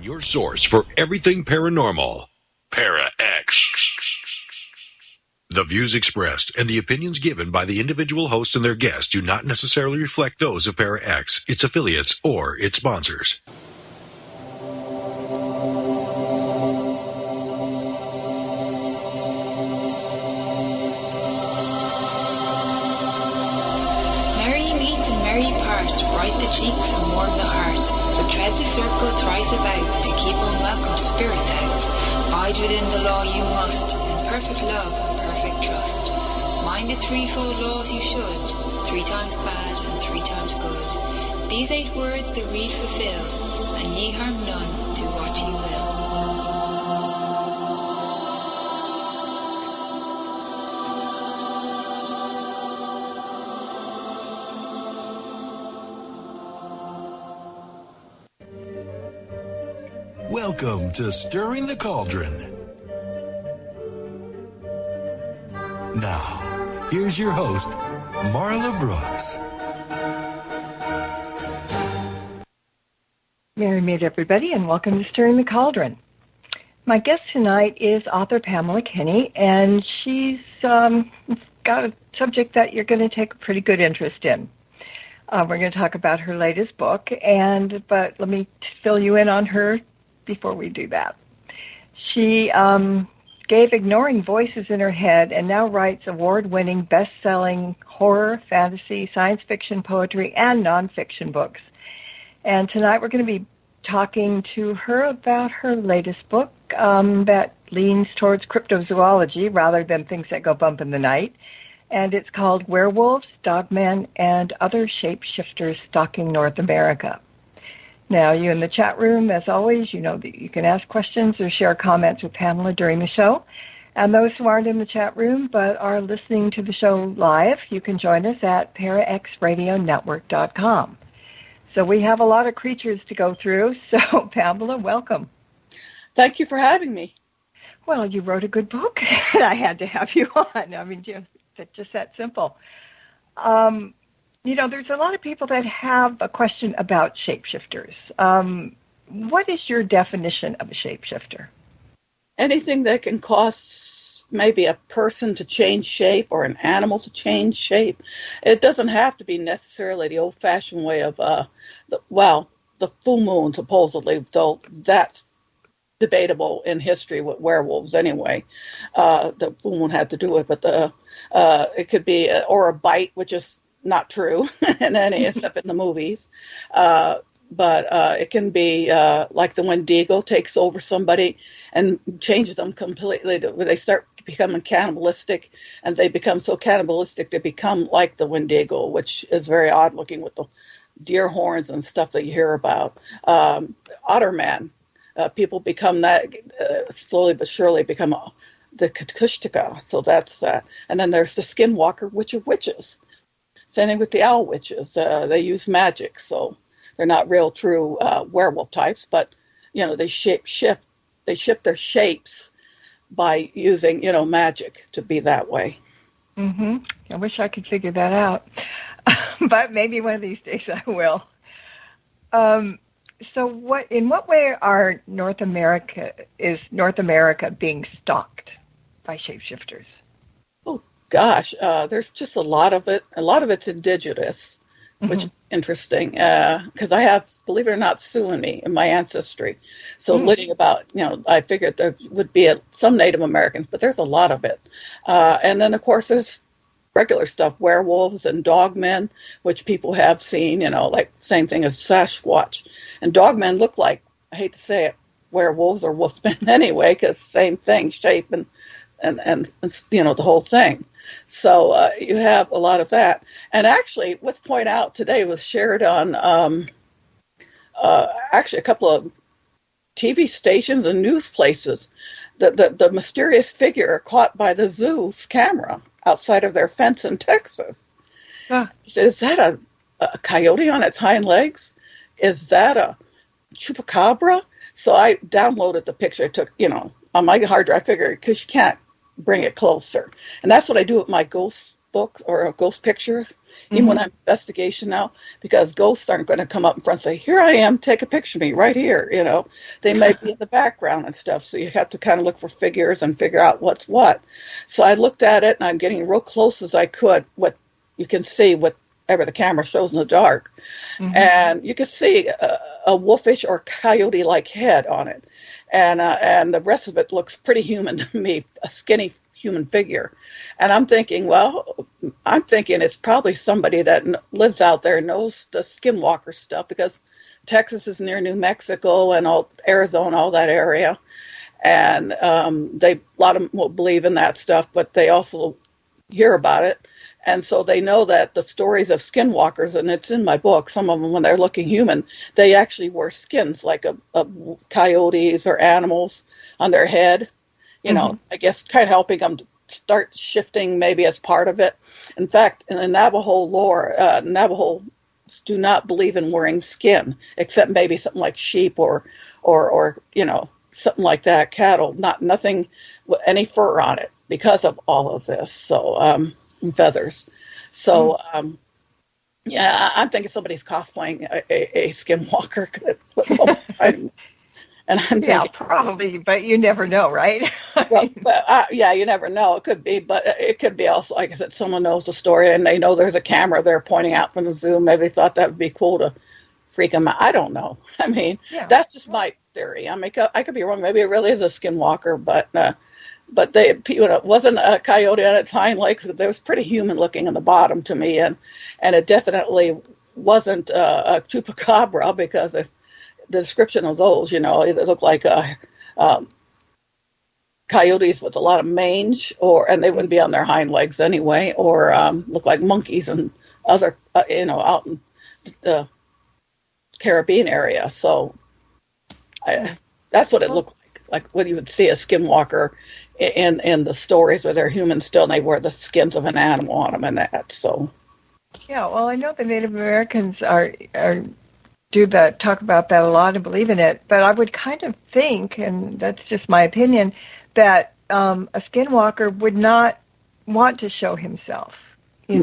Your source for everything paranormal. Para X. The views expressed and the opinions given by the individual host and their guests do not necessarily reflect those of Para X, its affiliates, or its sponsors. Merry meets and merry part, bright the cheeks and warm the heart. But tread the circle thrice about, to keep unwelcome spirits out. Bide within the law you must, in perfect love and perfect trust. Mind the threefold laws you should, 3 times bad and 3 times good. These 8 words the read fulfill, and ye harm none, do what ye will. Welcome to Stirring the Cauldron. Now, here's your host, Marla Brooks. Merry meet everybody, and welcome to Stirring the Cauldron. My guest tonight is author Pamela K, and she's got a subject that you're going to take a pretty good interest in. We're going to talk about her latest book, but let me fill you in on her before we do that. She gave Ignoring Voices in Her Head and now writes award-winning, best-selling horror, fantasy, science fiction, poetry, and nonfiction books. And tonight we're going to be talking to her about her latest book that leans towards cryptozoology rather than things that go bump in the night. And it's called Werewolves, Dogmen, and Other Shapeshifters Stalking North America. Now, you in the chat room, as always, you know that you can ask questions or share comments with Pamela during the show. And those who aren't in the chat room but are listening to the show live, you can join us at paraxradionetwork.com. So we have a lot of creatures to go through. So, Pamela, welcome. Thank you for having me. Well, you wrote a good book, and I had to have you on. I mean, just that simple. There's a lot of people that have a question about shapeshifters. What is your definition of a shapeshifter? Anything that can cause maybe a person to change shape or an animal to change shape. It doesn't have to be necessarily the old-fashioned way of, the full moon, supposedly, though that's debatable in history with werewolves anyway. The full moon had to do it, but it could be, or a bite, which is not true in any, except in the movies. But it can be like the Wendigo takes over somebody and changes them completely. They start becoming cannibalistic, and they become so cannibalistic they become like the Wendigo, which is very odd looking with the deer horns and stuff that you hear about. Otterman, people become that, slowly but surely become the Kushtika. So that's that. And then there's the Skinwalker, which are witches. Same thing with the owl witches. They use magic, so they're not real true werewolf types, but, they shift their shapes by using, magic to be that way. Mm-hmm. I wish I could figure that out, but maybe one of these days I will. So in what way is North America being stalked by shapeshifters? Oh, gosh, there's just a lot of it. A lot of it's indigenous, which is interesting, because I have, believe it or not, Sioux in me, in my ancestry. So learning about, I figured there would be some Native Americans, but there's a lot of it. And then, of course, there's regular stuff, werewolves and dogmen, which people have seen, like same thing as Sasquatch. And dogmen look like, I hate to say it, werewolves or wolfmen anyway, because same thing, shape and the whole thing. So you have a lot of that. And actually, what's pointed out today was shared on actually a couple of TV stations and news places. The mysterious figure caught by the zoo's camera outside of their fence in Texas. Huh. So is that a coyote on its hind legs? Is that a chupacabra? So I downloaded the picture I took, on my hard drive. I figured because you can't bring it closer. And that's what I do with my ghost books or ghost pictures, even when I'm investigation now, because ghosts aren't going to come up in front and say, here I am, take a picture of me right here. They may be in the background and stuff. So you have to kind of look for figures and figure out what's what. So I looked at it, and I'm getting real close as I could. What you can see, whatever the camera shows in the dark. And you can see a wolfish or coyote-like head on it. And the rest of it looks pretty human to me, a skinny human figure. And I'm thinking it's probably somebody that lives out there, knows the skinwalker stuff, because Texas is near New Mexico and all Arizona, all that area. And a lot of them will believe in that stuff, but they also hear about it. And so they know that the stories of skinwalkers, and it's in my book, some of them, when they're looking human, they actually wear skins like a coyotes or animals on their head. I guess kind of helping them to start shifting maybe as part of it. In fact, in the Navajo lore, Navajos do not believe in wearing skin, except maybe something like sheep or something like that, cattle, nothing with any fur on it because of all of this. So, and feathers. So, yeah, I'm thinking somebody's cosplaying a skinwalker. And I'm thinking, yeah, probably, but you never know, right? yeah, you never know. It could be, but it could be also, like I said, someone knows the story and they know there's a camera there pointing out from the Zoom. Maybe they thought that would be cool to freak them out. I don't know. I mean, that's just my theory. I mean, I could be wrong. Maybe it really is a skinwalker, but it wasn't a coyote on its hind legs. It was pretty human looking on the bottom to me, and it definitely wasn't a chupacabra, because if the description of those, it looked like coyotes with a lot of mange, and they wouldn't be on their hind legs anyway, or look like monkeys and other, out in the Caribbean area. So that's what it looked like when you would see a skinwalker in the stories where they're human still, and they wear the skins of an animal on them and that. So yeah, well, I know the Native Americans talk about that a lot and believe in it, but I would kind of think, and that's just my opinion, that a skinwalker would not want to show himself. They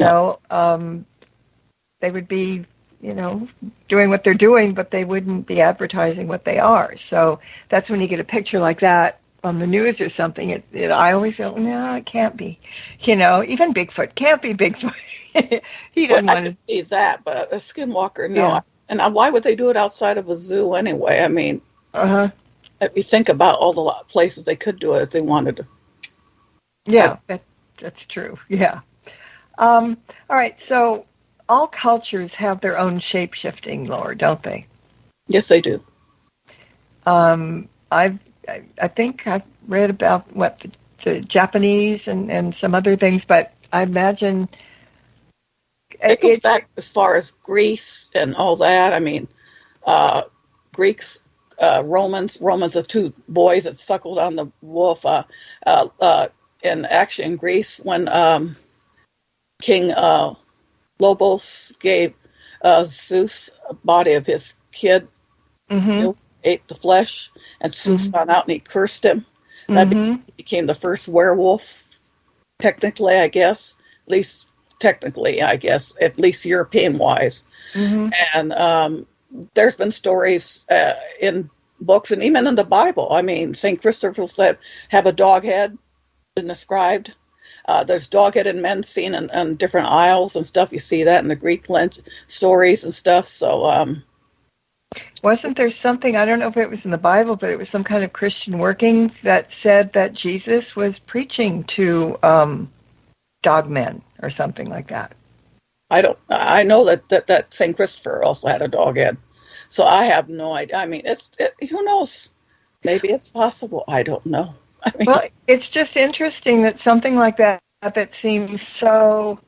would be, doing what they're doing, but they wouldn't be advertising what they are. So that's when you get a picture like that on the news or something. I always go, no, it can't be. Even Bigfoot can't be Bigfoot. He doesn't want to see that, but a skinwalker, no. Yeah. And why would they do it outside of a zoo anyway? I mean, if you think about all the places they could do it if they wanted to. Yeah, that's true. Yeah. All right. So all cultures have their own shape-shifting lore, don't they? Yes, they do. I think I've read about the Japanese and some other things, but I imagine it goes back as far as Greece and all that. I mean, Greeks, Romans are two boys that suckled on the wolf. And actually in Greece, when King Lobos gave Zeus a body of his kid, who ate the flesh, and Zeus found out and he cursed him. That became the first werewolf, technically, I guess. At least European-wise. And there's been stories in books and even in the Bible. I mean, St. Christopher said, have a dog head, been described. There's dog-headed men seen in different isles and stuff. You see that in the Greek stories and stuff. So, wasn't there something, I don't know if it was in the Bible, but it was some kind of Christian working that said that Jesus was preaching to dogmen or something like that? I know that St. Christopher also had a dog head. So I have no idea. I mean, who knows? Maybe it's possible. I don't know. I mean, well, it's just interesting that something like that seems so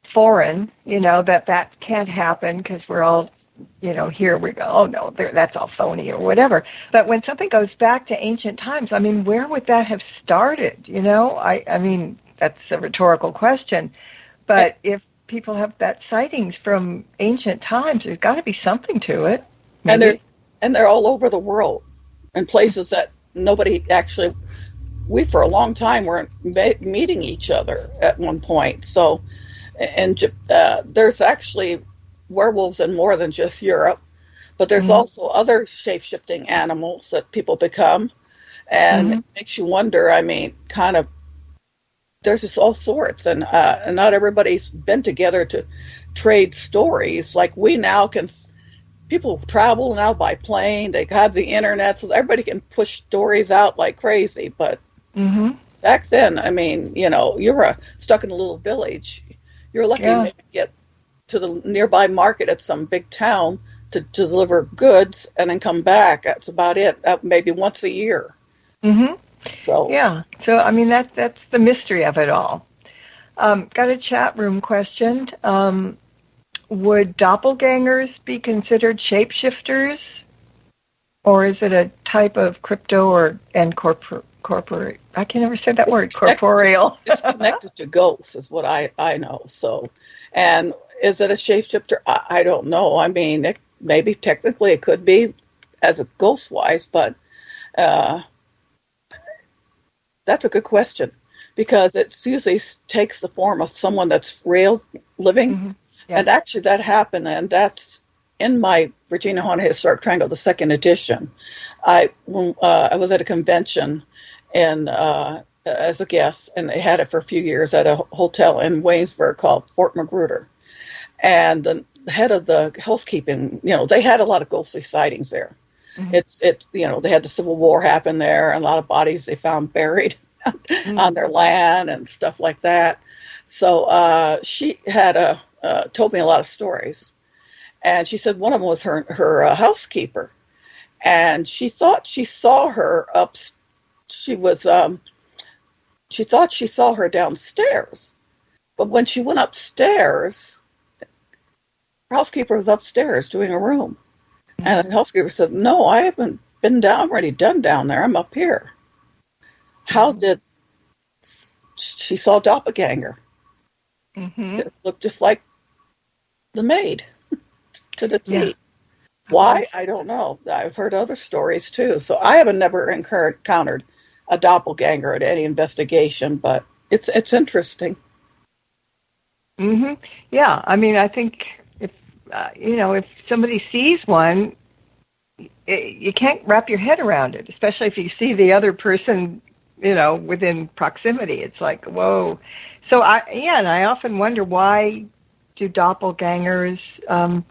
foreign, that can't happen because we're all, here we go, oh no, that's all phony or whatever. But when something goes back to ancient times, I mean, where would that have started? I mean, that's a rhetorical question. But if people have that sightings from ancient times, there's got to be something to it. Maybe. And they're all over the world in places that nobody actually we for a long time weren't meeting each other at one point. So, and there's actually werewolves in more than just Europe, but there's also other shape-shifting animals that people become, and it makes you wonder. I mean, kind of, there's just all sorts, and not everybody's been together to trade stories like we now can. People travel now by plane. They have the internet, so everybody can push stories out like crazy. But back then, I mean, you know, you were stuck in a little village. You're lucky to maybe get to the nearby market at some big town to deliver goods and then come back. That's about it. Maybe once a year. So I mean, that's the mystery of it all. Got a chat room question. Would doppelgangers be considered shapeshifters, or is it a type of crypto corporate? I can never say that word. Corporeal. It's connected to ghosts, is what I know. So, and is it a shapeshifter? I don't know. I mean, maybe technically it could be as a ghost wise, but that's a good question, because it usually takes the form of someone that's real living. And actually that happened, and that's in my Virginia Haunted Historic Triangle, the second edition. I was at a convention as a guest, and they had it for a few years at a hotel in Waynesburg called Fort Magruder. And the head of the housekeeping, you know, they had a lot of ghostly sightings there. You know, they had the Civil War happen there, and a lot of bodies they found buried on their land and stuff like that. So she had told me a lot of stories, and she said one of them was her housekeeper, and she thought she saw her up. She thought she saw her downstairs, but when she went upstairs, her housekeeper was upstairs doing a room, and the housekeeper said, "No, I haven't been down. Already done down there. I'm up here." How did she saw a doppelganger? It looked just like the maid to the T. Why? I don't know. I've heard other stories too. So I haven't never encountered a doppelganger at any investigation, but it's interesting. Yeah, I mean, I think if if somebody sees one, you can't wrap your head around it, especially if you see the other person, within proximity. It's like, whoa. So I often wonder, why do doppelgangers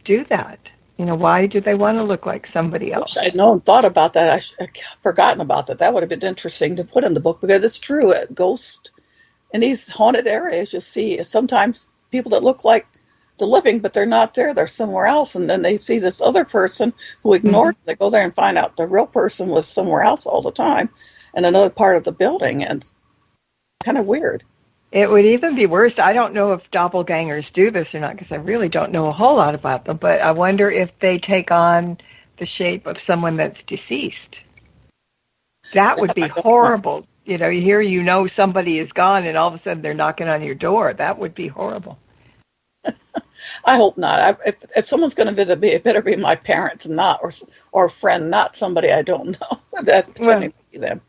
do that? Why do they want to look like somebody else? I wish I'd known, thought about that. I'd forgotten about that. That would have been interesting to put in the book, because it's true. Ghosts in these haunted areas, you'll see sometimes people that look like the living, but they're not there. They're somewhere else. And then they see this other person who ignored them. They go there and find out the real person was somewhere else all the time in another part of the building. And it's kind of weird. It would even be worse. I don't know if doppelgangers do this or not, because I really don't know a whole lot about them. But I wonder if they take on the shape of someone that's deceased. That would be horrible. You hear somebody is gone, and all of a sudden they're knocking on your door. That would be horrible. I hope not. If someone's going to visit me, it better be my parents, not or a friend, not somebody I don't know. That's pretending to be them.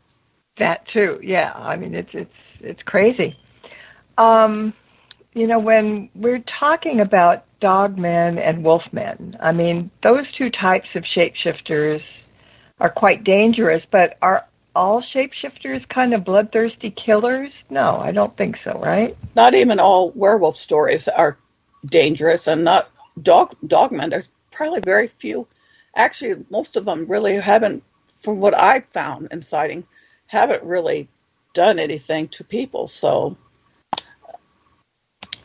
That too. Yeah. I mean, it's crazy. When we're talking about dogmen and wolfmen, I mean, those two types of shapeshifters are quite dangerous, but are all shapeshifters kind of bloodthirsty killers? No, I don't think so, right? Not even all werewolf stories are dangerous, and not dogmen. There's probably very few. Actually, most of them really haven't, from what I've found in sightings, haven't really done anything to people, so...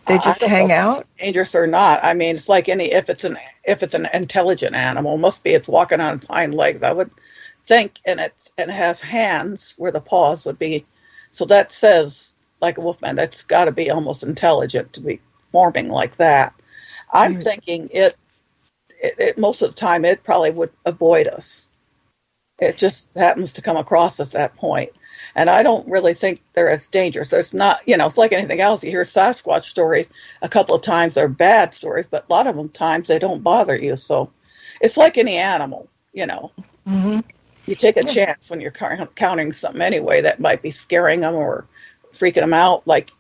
They just hang out? Dangerous or not. I mean, it's like if it's an intelligent animal, it's walking on its hind legs, I would think, and it has hands where the paws would be. So that says, like a wolfman, that's got to be almost intelligent to be forming like that. I'm thinking it most of the time it probably would avoid us. It just happens to come across at that point. And I don't really think they're as dangerous. There's not, it's like anything else. You hear Sasquatch stories a couple of times. They're bad stories, but a lot of them times they don't bother you. So it's like any animal, Mm-hmm. You take a chance when you're encountering something anyway that might be scaring them or freaking them out. Like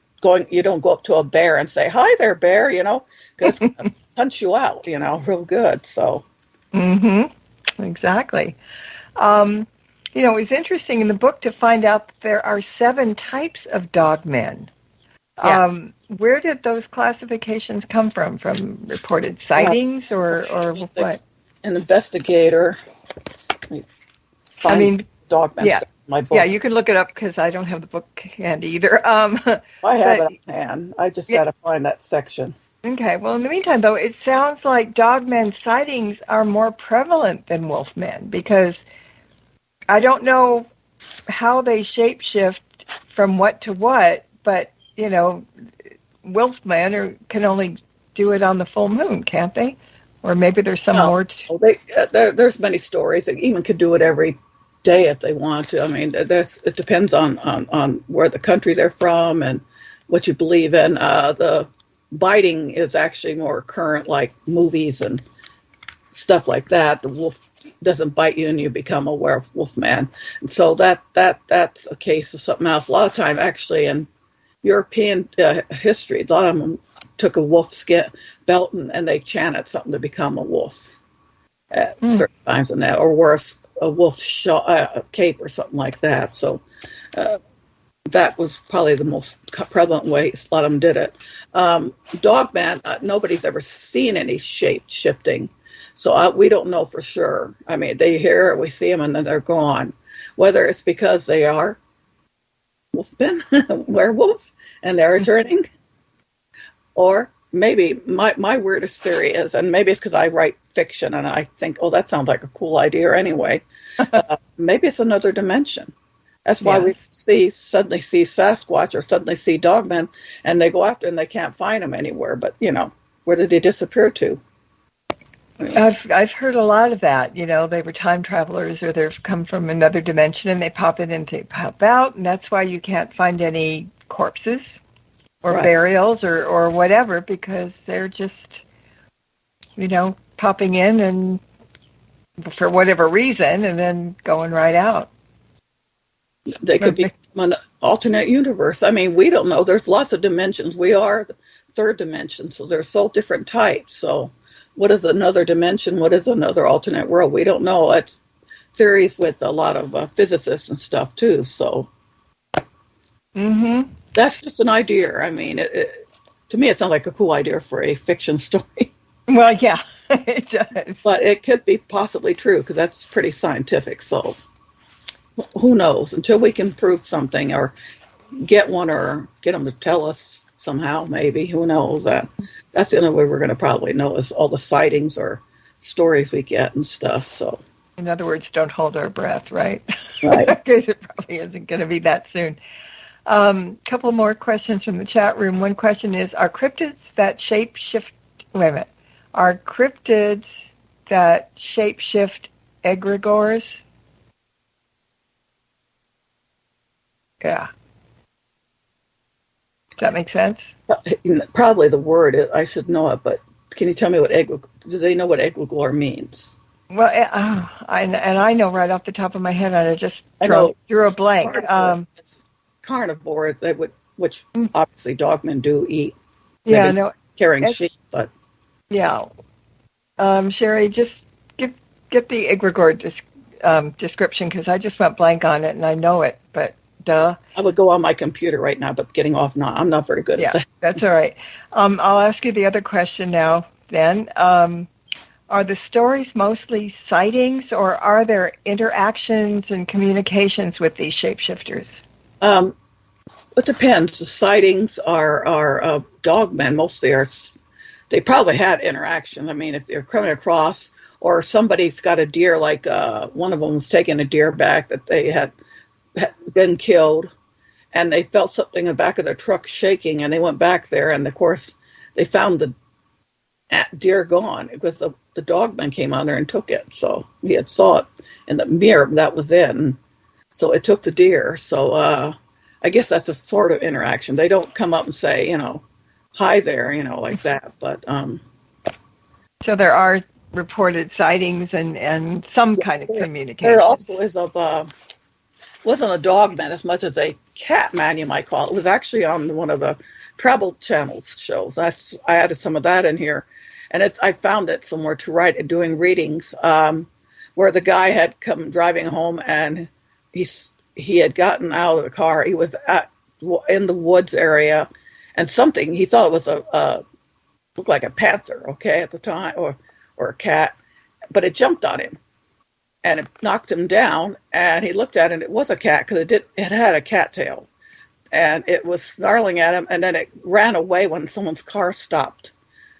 you don't go up to a bear and say, "Hi there, bear," because it's going to punch you out, real good. So. Exactly. It was interesting in the book to find out that there are 7 types of dogmen. Yeah. Where did those classifications come from? From reported sightings or what? An investigator. Dogmen. Yeah. My book. Yeah, you can look it up because I don't have the book handy either. I have it on hand. I just got to find that section. Okay. Well, in the meantime, though, it sounds like dogmen sightings are more prevalent than wolfmen because I don't know how they shapeshift from what to what, but, wolfmen can only do it on the full moon, can't they? Or maybe there's some more. There's many stories. They even could do it every day if they want to. I mean, it depends on where the country they're from and what you believe in. The biting is actually more current, like movies and stuff like that. The wolf doesn't bite you and you become a werewolf man. And so that's a case of something else. A lot of time, actually, in European history, a lot of them took a wolf skin belt and they chanted something to become a wolf at certain times in that, or wore a wolf cape or something like that. So that was probably the most prevalent way a lot of them did it. Dogman, nobody's ever seen any shape shifting. So we don't know for sure. I mean, they hear it, we see them, and then they're gone. Whether it's because they are wolfmen, werewolves, and they're returning, or maybe my weirdest theory is, and maybe it's because I write fiction and I think, oh, that sounds like a cool idea anyway. Maybe it's another dimension. That's why we suddenly see Sasquatch or suddenly see dogmen, and they go after and they can't find them anywhere. But where did they disappear to? I've heard a lot of that. They were time travelers or they've come from another dimension and they pop in and they pop out, and that's why you can't find any corpses or burials or whatever, because they're just, popping in and for whatever reason and then going right out. They could be an alternate universe. I mean, we don't know. There's lots of dimensions. We are the third dimension, so there's so different types. So what is another dimension? What is another alternate world? We don't know. It's theories with a lot of physicists and stuff, too. So that's just an idea. I mean, to me, it sounds like a cool idea for a fiction story. Well, yeah, it does. But it could be possibly true because that's pretty scientific. So who knows? Until we can prove something or get one or get them to tell us somehow, maybe. Who knows? That's the only way we're going to probably know is all the sightings or stories we get and stuff. So, in other words, don't hold our breath, right? Right. Because it probably isn't going to be that soon. Couple more questions from the chat room. One question is, are cryptids that shapeshift egregores? Yeah. Does that make sense? Probably the word, I should know it, but can you tell me do they know what egregore means? Well, I know right off the top of my head, and I just drew a blank. It's carnivore, which obviously dogmen do eat. Yeah, no. Carrying sheep, but. Yeah. Sherry, just get the egregore description, because I just went blank on it, and I know it, but duh. I would go on my computer right now, but getting off now. I'm not very good at that. Yeah, that's all right. I'll ask you the other question now, then. Are the stories mostly sightings, or are there interactions and communications with these shapeshifters? It depends. The sightings are dogmen. Mostly they probably had interaction. I mean, if they're coming across, or somebody's got a deer, like one of them was taking a deer back that they had been killed, and they felt something in the back of their truck shaking, and they went back there, and of course they found the deer gone because the dogman came on there and took it. So he had saw it in the mirror that was in, so it took the deer. So I guess that's a sort of interaction. They don't come up and say, hi there, like that. But so there are reported sightings and some kind of communication. There also is wasn't a dog man as much as a cat man, you might call it. It was actually on one of the Travel Channel's shows. I added some of that in here, and I found it somewhere to write doing readings where the guy had come driving home and he had gotten out of the car. He was in the woods area, and something he thought it was looked like a panther, okay, at the time, or a cat, but it jumped on him. And it knocked him down, and he looked at it, and it was a cat, because it had a cat tail. And it was snarling at him, and then it ran away when someone's car stopped.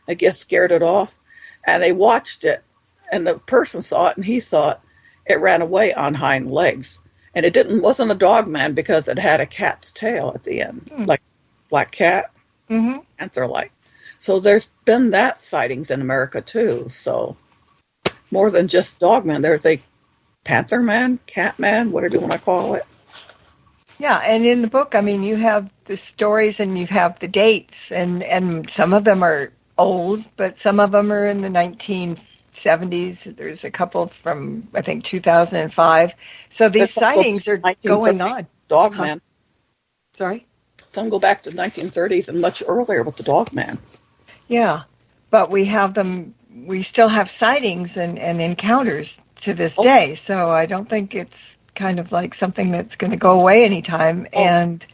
I guess scared it off. And they watched it, and the person saw it, and he saw it. It ran away on hind legs. And it wasn't a dog man because it had a cat's tail at the end, like black cat, panther-like. So there's been that sightings in America, too. So more than just dog man, there's a panther man, cat man, whatever you want to call it. Yeah, and in the book, I mean, you have the stories and you have the dates, and some of them are old, but some of them are in the 1970s. There's a couple from, I think, 2005. So these sightings are going on. Dogman. Sorry? Some go back to the 1930s and much earlier with the Dogman. Yeah, but we still have sightings and encounters to this day, so I don't think it's kind of like something that's going to go away anytime. And,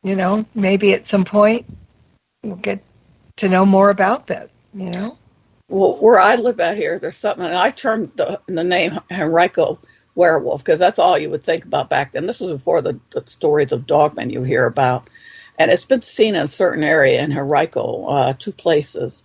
maybe at some point we'll get to know more about that, Well, where I live out here, there's something, and I termed the name Henrico werewolf, because that's all you would think about back then. This was before the stories of dogmen you hear about. And it's been seen in a certain area in Henrico, 2 places.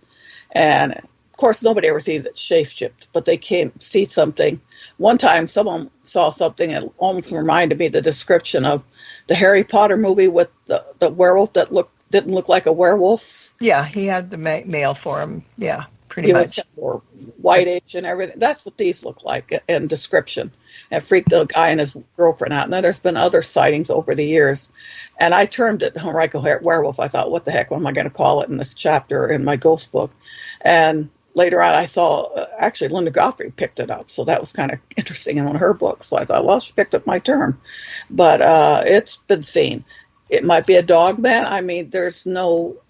And, of course, nobody ever sees it shape-shift, but they came see something. One time, someone saw something and almost reminded me of the description of the Harry Potter movie with the werewolf that didn't look like a werewolf. Yeah, he had the male form. Yeah, pretty much. He was more whitish and everything. That's what these look like in description. It freaked the guy and his girlfriend out. And then there's been other sightings over the years. And I termed it Henrico werewolf. I thought, what the heck, what am I going to call it in this chapter in my ghost book? And later on, I saw, actually, Linda Godfrey picked it up. So that was kind of interesting in one of her books. So I thought, well, she picked up my term. But it's been seen. It might be a dog man. I mean, there's nobody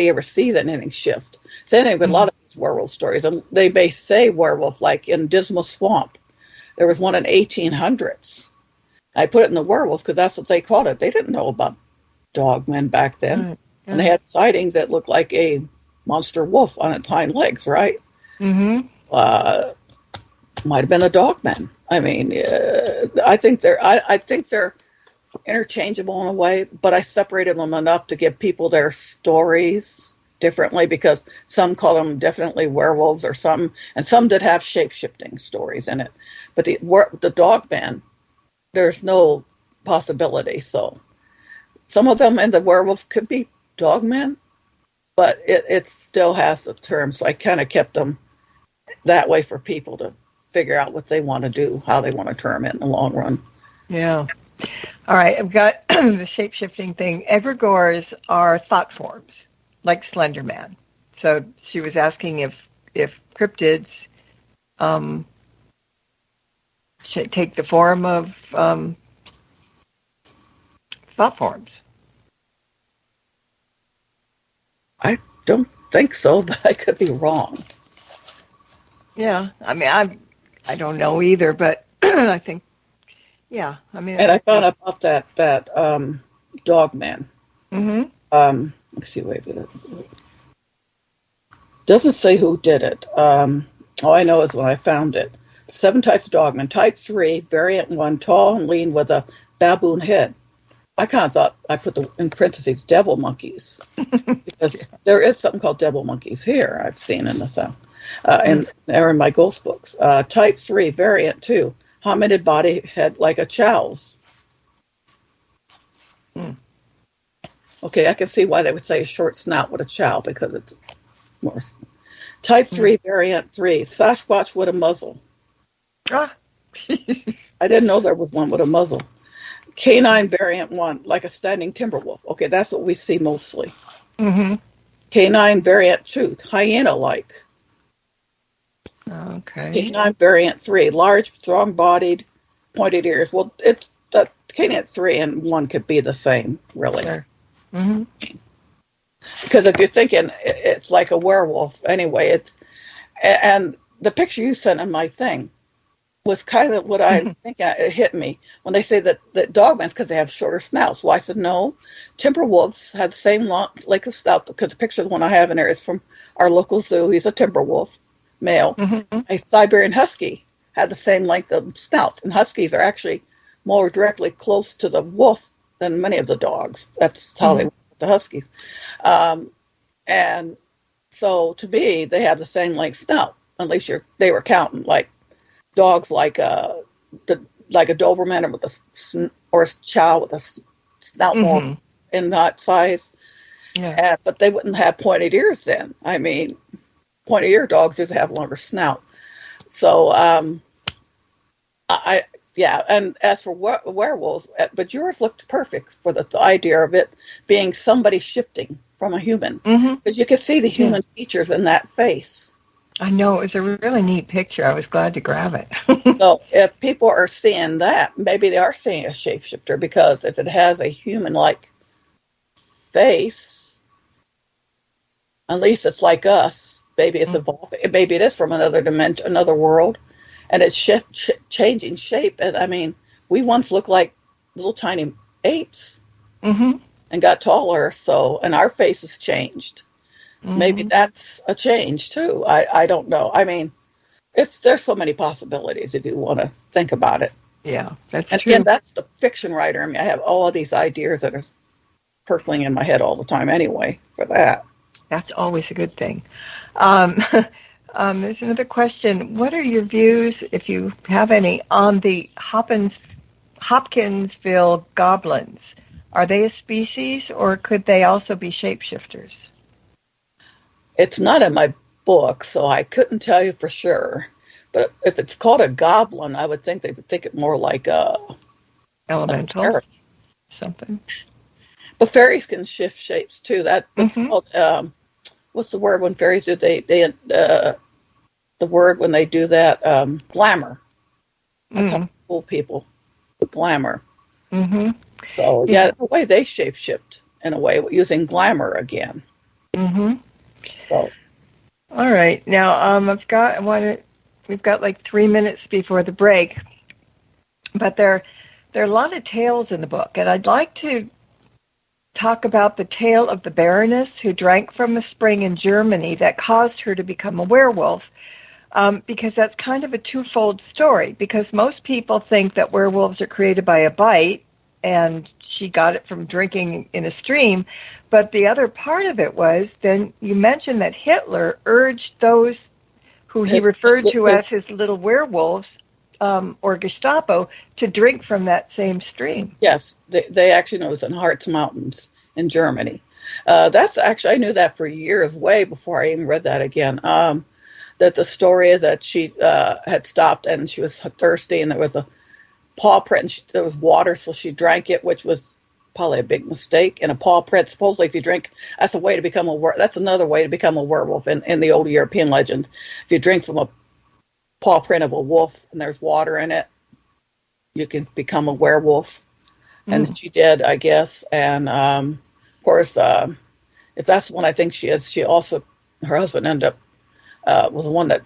ever sees anything shift. Same thing with a lot of these werewolf stories. And they may say werewolf, like in Dismal Swamp. There was one in 1800s. I put it in the werewolves because that's what they called it. They didn't know about dogmen back then. Mm-hmm. And they had sightings that looked like a monster wolf on its hind legs, right? Mm-hmm. Might have been a dogman. I mean, I think they're interchangeable in a way, but I separated them enough to give people their stories differently, because some call them definitely werewolves or something, and some did have shape-shifting stories in it. But the dogman, there's no possibility. So some of them in the werewolf could be dogmen, but it still has the term. So I kind of kept them that way for people to figure out what they want to do, how they want to term it in the long run. Yeah. All right, I've got the shape-shifting thing. Egregores are thought forms, like Slender Man. So she was asking if cryptids should take the form of thought forms. I don't think so, but I could be wrong. Yeah, I mean, I don't know either, but I think, yeah, I mean. And I found out about that Dogman. Mm-hmm. Let's see, wait a minute. Doesn't say who did it. All I know is when I found it. 7 types of dogmen. Type 3, variant 1, tall and lean with a baboon head. I kind of thought I put in parentheses devil monkeys, because there is something called devil monkeys here I've seen in the South, in my ghost books. Type 3, variant 2, hominid body head like a chow's. Okay, I can see why they would say a short snout with a chow, because it's more. Type 3, variant 3, Sasquatch with a muzzle. I didn't know there was one with a muzzle. Canine variant 1, like a standing timber wolf. Okay, that's what we see mostly. Mm-hmm. Canine variant 2, hyena-like. Okay. Canine variant 3, large, strong-bodied, pointed ears. Well, it's the canine 3 and 1 could be the same, really. Sure. Mm-hmm. Because if you're thinking it's like a werewolf, anyway, and the picture you sent in my thing was kind of what I think it hit me when they say that dogmen, because they have shorter snouts. Well, I said no. Timber wolves have the same long length of snout, because the picture, the one I have in there, is from our local zoo. He's a timber wolf, male. Mm-hmm. A Siberian husky had the same length of snout, and huskies are actually more directly close to the wolf than many of the dogs. That's how they work with the huskies. And so to me, they have the same length snout. At least they were counting like dogs, like a Doberman or a Chow with a snout more in that size. Yeah. But they wouldn't have pointed ears then. I mean, pointed ear dogs just have longer snout. So and as for werewolves, but yours looked perfect for the idea of it being somebody shifting from a human, because you could see the human features in that face. I know, it was a really neat picture. I was glad to grab it. So if people are seeing that, maybe they are seeing a shapeshifter, because if it has a human-like face, at least it's like us. Maybe it's evolving. Maybe it is from another dimension, another world, and it's changing shape. And I mean, we once looked like little tiny apes and got taller. So, and our faces changed. Maybe that's a change too. I don't know. I mean, there's so many possibilities if you want to think about it. Yeah, that's and true. again, that's the fiction writer. I mean, I have all of these ideas that are percolating in my head all the time anyway for that. That's always a good thing. There's another question. What are your views, if you have any, on the Hopkinsville goblins? Are they a species, or could they also be shapeshifters? It's not in my book, so I couldn't tell you for sure. But if it's called a goblin, I would think they would think it more like a elemental, something. But fairies can shift shapes too. That's called what's the word when fairies do? The word when they do that, glamour. That's how fool people with glamour. So in a way they shapeshift in a way using glamour again. So, all right. Now we've got like 3 minutes before the break, but there are a lot of tales in the book, and I'd like to talk about the tale of the Baroness who drank from a spring in Germany that caused her to become a werewolf, because that's kind of a twofold story, because most people think that werewolves are created by a bite, and she got it from drinking in a stream. But the other part of it was, then you mentioned that Hitler urged those who he referred to as his little werewolves, or Gestapo, to drink from that same stream. Yes, they actually know it's in Harz Mountains in Germany. That's actually, I knew that for years, way before I even read that again. That the story is that she had stopped and she was thirsty, and there was a paw print, and there was water, so she drank it, which was probably a big mistake. And a paw print, supposedly, if you drink, that's a way to become that's another way to become a werewolf in the old European legends. If you drink from a paw print of a wolf and there's water in it, you can become a werewolf. And she did, I guess. And of course, if that's the one I think she is, she also, her husband ended up was the one that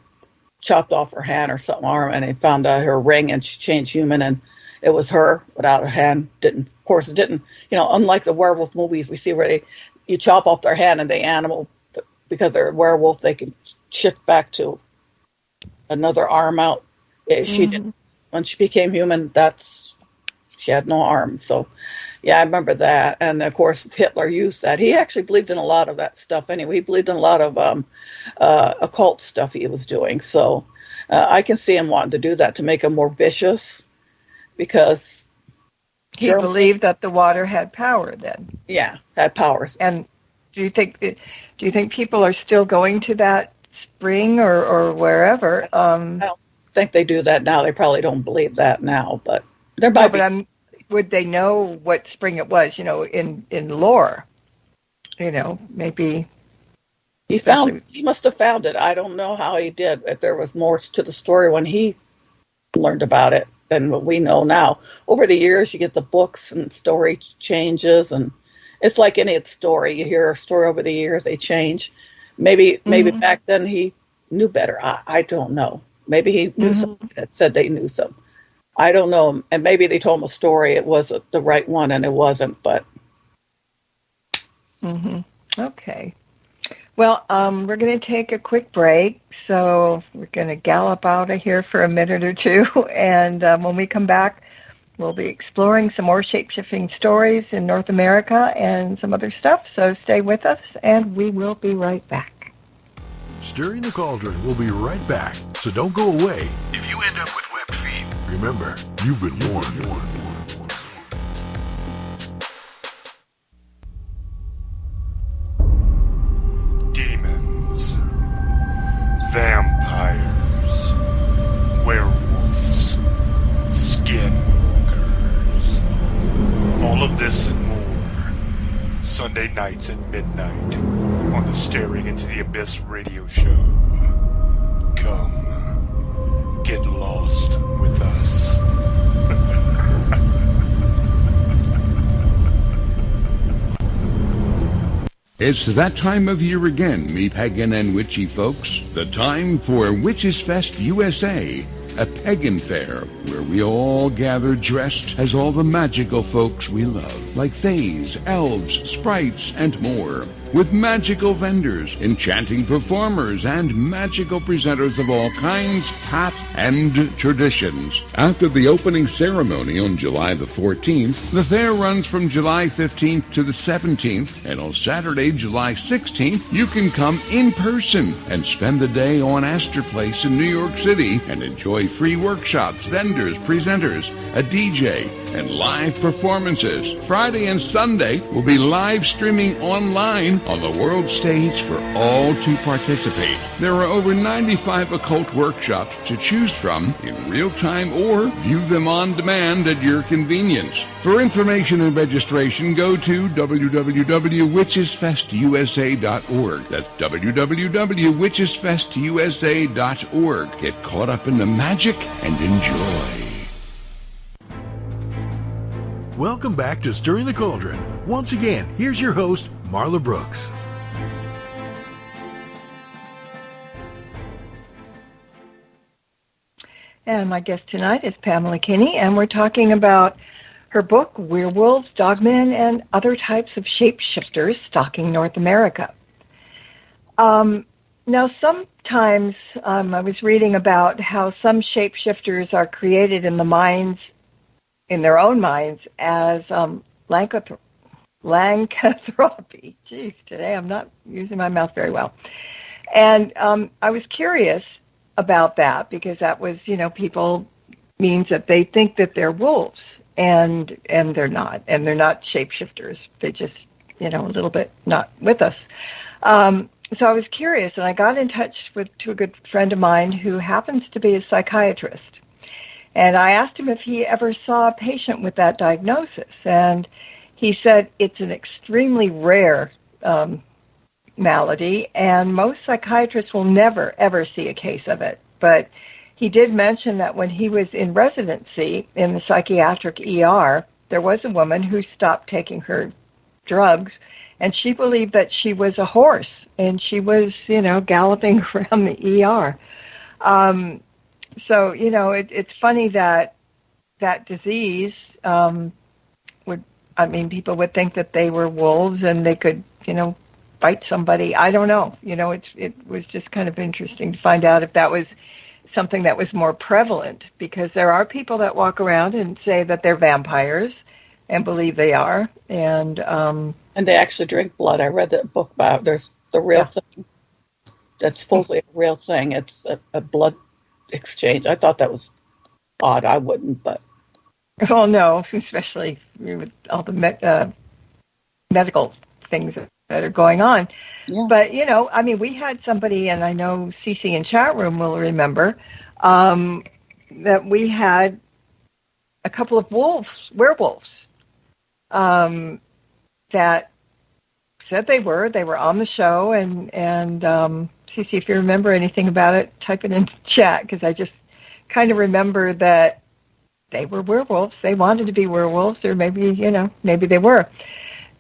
chopped off her hand or something arm, and he found out her ring, and she changed human, and it was her without her hand. Of course it didn't, unlike the werewolf movies we see where you chop off their hand and the animal, because they're a werewolf, they can shift back to another arm out. She didn't. When she became human, she had no arms. So yeah, I remember that. And of course Hitler used that. He actually believed in a lot of that stuff anyway. He believed in a lot of occult stuff he was doing. So I can see him wanting to do that to make him more vicious, because he believed that the water had power then. Yeah, had powers. And do you think people are still going to that spring or wherever? I don't think they do that now. They probably don't believe that now, but there might be. Would they know what spring it was, in lore? Maybe. He must have found it. I don't know how he did. If there was more to the story when he learned about it than what we know now. Over the years, you get the books and story changes, and it's like any story. You hear a story over the years, they change. Maybe back then he knew better. I don't know. Maybe he knew something that said they knew some. I don't know. And maybe they told him a story. It was the right one, and it wasn't. But Okay. Well, we're going to take a quick break, so we're going to gallop out of here for a minute or two, and when we come back, we'll be exploring some more shape-shifting stories in North America and some other stuff, so stay with us, and we will be right back. Stirring the Cauldron will be right back, so don't go away. If you end up with webbed feet, remember, you've been warned. Demons, vampires, werewolves, skinwalkers, all of this and more, Sunday nights at midnight on the Staring Into the Abyss radio show. Come, get lost with us. It's that time of year again, me pagan and witchy folks. The time for Witches Fest USA, a pagan fair where we all gather dressed as all the magical folks we love, like fays, elves, sprites, and more, with magical vendors, enchanting performers, and magical presenters of all kinds, paths, and traditions. After the opening ceremony on July the 14th, the fair runs from July 15th to the 17th, and on Saturday, July 16th, you can come in person and spend the day on Astor Place in New York City and enjoy free workshops, vendors, presenters, a DJ, and live performances. Friday and Sunday will be live streaming online on the world stage for all to participate. There are over 95 occult workshops to choose from in real time or view them on demand at your convenience. For information and registration, go to www.witchesfestusa.org. That's www.witchesfestusa.org. Get caught up in the magic and enjoy. Welcome back to Stirring the Cauldron. Once again, here's your host, Marla Brooks. And my guest tonight is Pamela Kinney, and we're talking about her book, Werewolves, Dogmen, and Other Types of Shapeshifters, Stalking North America. Now, sometimes I was reading about how some shapeshifters are created in their own minds as lycanthropy. Geez, today I'm not using my mouth very well. And I was curious about that because that was, people means that they think that they're wolves and they're not. And they're not shapeshifters. They just, a little bit not with us. So I was curious, and I got in touch to a good friend of mine who happens to be a psychiatrist. And I asked him if he ever saw a patient with that diagnosis. And he said it's an extremely rare malady, and most psychiatrists will never, ever see a case of it. But he did mention that when he was in residency in the psychiatric ER, there was a woman who stopped taking her drugs, and she believed that she was a horse, and she was, galloping around the ER. So, it's funny that disease people would think that they were wolves and they could, bite somebody. I don't know. It was just kind of interesting to find out if that was something that was more prevalent, because there are people that walk around and say that they're vampires and believe they are. And they actually drink blood. I read that book about there's the real thing. That's supposedly a real thing. It's a blood exchange. I thought that was odd. I wouldn't, but oh no, especially with all the medical things that are going on. Yeah. But we had somebody, and I know Cece in chat room will remember that we had a couple of werewolves that said they were. They were on the show, and Cece, if you remember anything about it, type it into chat, because I just kind of remember that they were werewolves. They wanted to be werewolves, or maybe they were.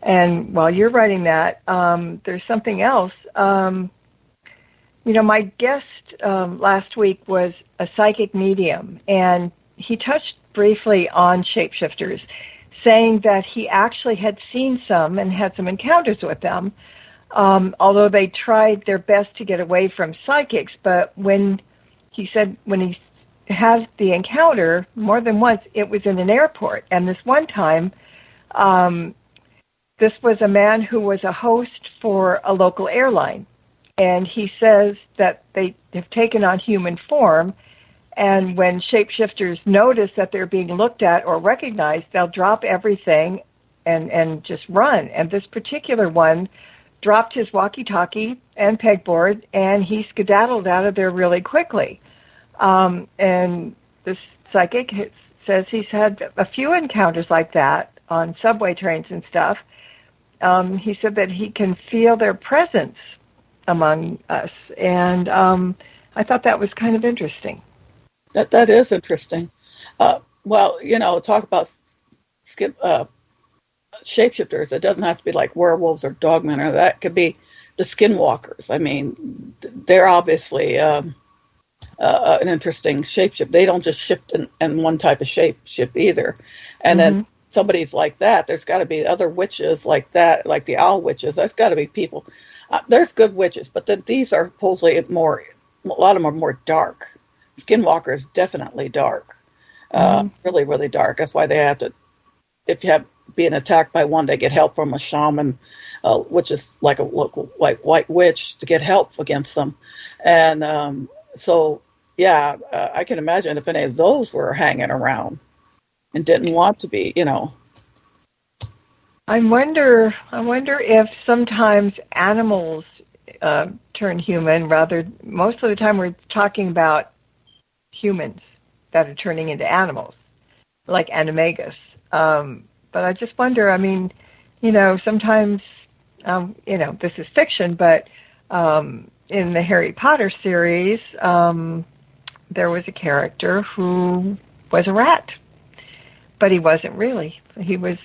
And while you're writing that, there's something else. My guest last week was a psychic medium, and he touched briefly on shapeshifters, saying that he actually had seen some and had some encounters with them, although they tried their best to get away from psychics. But when he had the encounter more than once, it was in an airport. And this one time, this was a man who was a host for a local airline. And he says that they have taken on human form, and when shapeshifters notice that they're being looked at or recognized, they'll drop everything and just run. And this particular one dropped his walkie-talkie and pegboard, and he skedaddled out of there really quickly. And this psychic says he's had a few encounters like that on subway trains and stuff. He said that he can feel their presence among us, and I thought that was kind of interesting. That is interesting. Well, talk about shapeshifters. It doesn't have to be like werewolves or dogmen, or that could be the skinwalkers. I mean, they're obviously an interesting shapeshift. They don't just shift in one type of shapeshift either. And then somebody's like that, there's got to be other witches like that, like the owl witches. There's got to be people. There's good witches, but then these are supposedly a lot of them are more dark. Skinwalker is definitely dark, really, really dark. That's why they have to, if you have being attacked by one, they get help from a shaman, which is like a local white witch, to get help against them. And I can imagine if any of those were hanging around and didn't want to be, I wonder if sometimes animals turn human. Most of the time we're talking about humans that are turning into animals, like animagus. But I just wonder, sometimes, this is fiction, but in the Harry Potter series, there was a character who was a rat, but he wasn't really. He was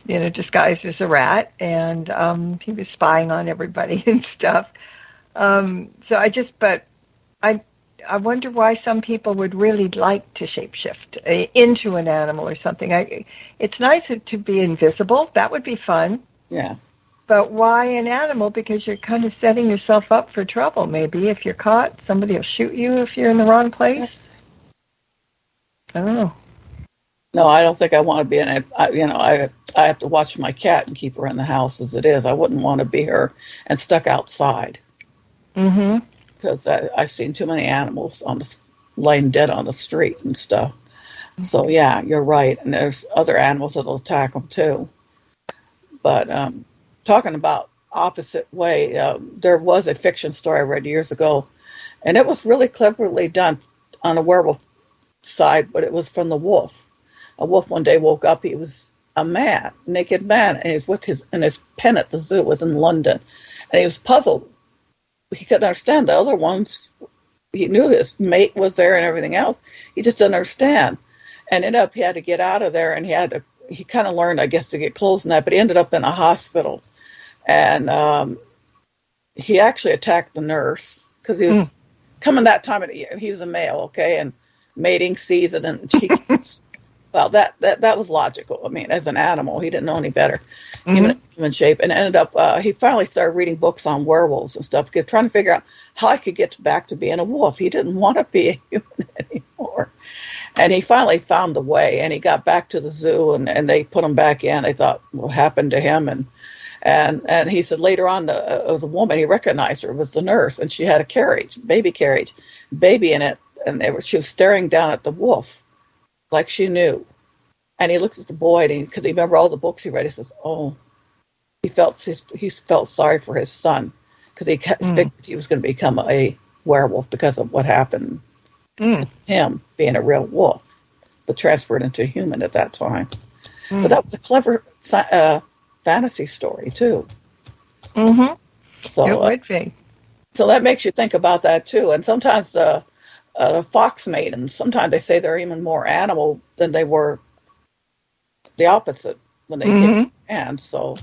disguised as a rat, and he was spying on everybody and stuff. I wonder why some people would really like to shapeshift into an animal or something. It's nice to be invisible. That would be fun. Yeah. But why an animal? Because you're kind of setting yourself up for trouble. Maybe if you're caught, somebody will shoot you if you're in the wrong place. I don't know. No, I don't think I want to be in it. I have to watch my cat and keep her in the house as it is. I wouldn't want to be her and stuck outside. Mm-hmm. Because I've seen too many animals laying dead on the street and stuff. So, yeah, you're right. And there's other animals that will attack them, too. But talking about opposite way, there was a fiction story I read years ago, and it was really cleverly done on a werewolf side, but it was from the wolf. A wolf one day woke up. He was a man, naked man, and he was with his pen at the zoo. It was in London. And he was puzzled. He couldn't understand the other ones. He knew his mate was there and everything else. He just didn't understand. And ended up, he had to get out of there, and he kind of learned, I guess, to get clothes and that, but he ended up in a hospital. And he actually attacked the nurse because he was coming that time of the year. He's a male, okay, and mating season, and well, that was logical. I mean, as an animal, he didn't know any better, even in human shape. And ended up, he finally started reading books on werewolves and stuff, because trying to figure out how I could get back to being a wolf. He didn't want to be a human anymore. And he finally found a way, and he got back to the zoo, and they put him back in. They thought, what happened to him? And he said later on, it was a woman, he recognized her, it was the nurse, and she had a baby in it, and she was staring down at the wolf like she knew. And he looked at the boy, because he remembered all the books he read. He says, he felt sorry for his son, because he figured he was going to become a werewolf because of what happened to him being a real wolf, but transferred into a human at that time. But that was a clever fantasy story, too. Mm-hmm. So It would be. so that makes you think about that too. And sometimes the fox maidens, sometimes they say they're even more animal than they were the opposite when they hit Mm-hmm. and so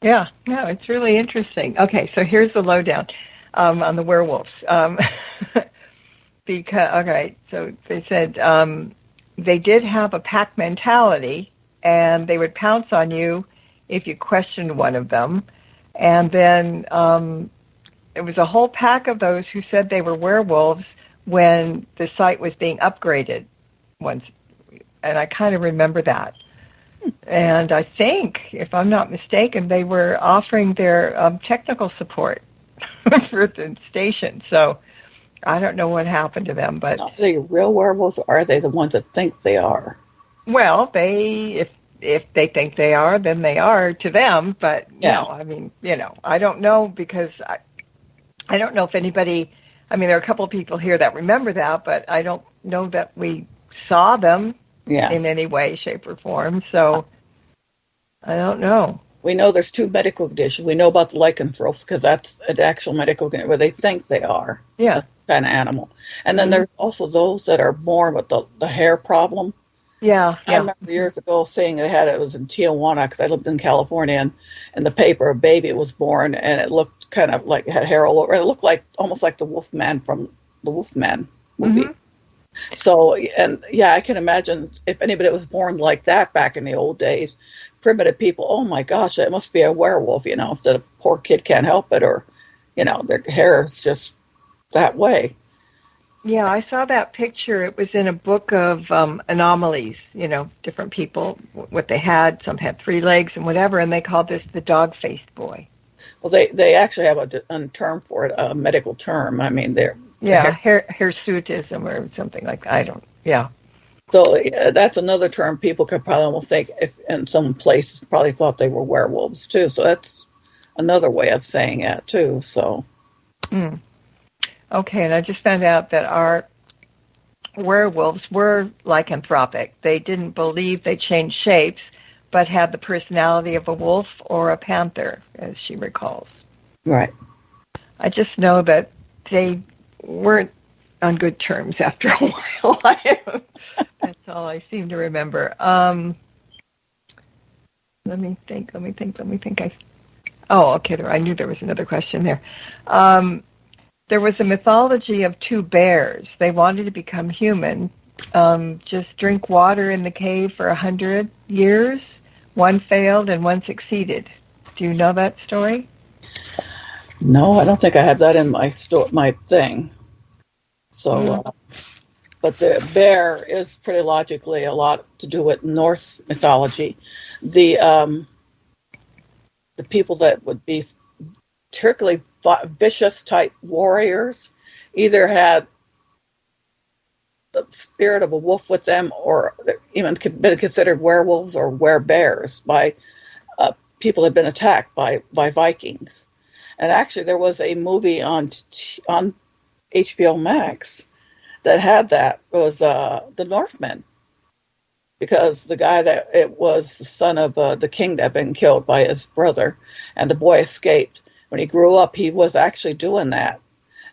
Yeah, no, it's really interesting. Okay, so here's the lowdown on the werewolves. Okay, so they said they did have a pack mentality, and they would pounce on you if you questioned one of them. And then there was a whole pack of those who said they were werewolves when the site was being upgraded once, and I kind of remember that. And I think, if I'm not mistaken, they were offering their technical support for the station. So I don't know what happened to them, but are they real werewolves or are they the ones that think they are? well, if they think they are, then they are to them. But Yeah. no, I mean, I don't know because I don't know if anybody. I mean, there are a couple of people here that remember that, but I don't know that we saw them Yeah. in any way, shape, or form. So I don't know. We know there's two medical conditions. We know about the lycanthropes because that's an actual medical condition where they think they are Yeah. a kind of animal. And then Mhm. there's also those that are born with the hair problem. Yeah. I remember years ago seeing it was in Tijuana because I lived in California, and in the paper a baby was born and it looked kind of like it had hair all over. It looked like almost like the Wolfman from the Wolfman movie. Mhm. So, and yeah, I can imagine if anybody was born like that back in the old days, primitive people, oh my gosh, that must be a werewolf, instead of poor kid can't help it, or, their hair is just that way. Yeah, I saw that picture. It was in a book of anomalies, different people, what they had. Some had 3 legs and whatever, and they called this the dog-faced boy. Well, they actually have a term for it, a medical term. I mean, Yeah, hirsutism or something like that. I don't, yeah. So that's another term people could probably almost think if in some places probably thought they were werewolves too. So that's another way of saying it too. So. Mm. Okay, and I just found out that our werewolves were lycanthropic. They didn't believe they changed shapes, but had the personality of a wolf or a panther, as she recalls. Right. I just know that they weren't on good terms after a while. That's all I seem to remember. Let me think. Oh, okay. I knew there was another question there. There was a mythology of 2 bears. They wanted to become human, just drink water in the cave for 100 years. One failed and one succeeded. Do you know that story? No, I don't think I have that in my thing. So, but the bear is pretty logically a lot to do with Norse mythology. The people that would be particularly vicious type warriors either had the spirit of a wolf with them, or even been considered werewolves or werebears by people that had been attacked by Vikings. And actually, there was a movie on HBO Max that had that. It was the Northmen, because the guy it was the son of the king that had been killed by his brother, and the boy escaped. When he grew up, he was actually doing that.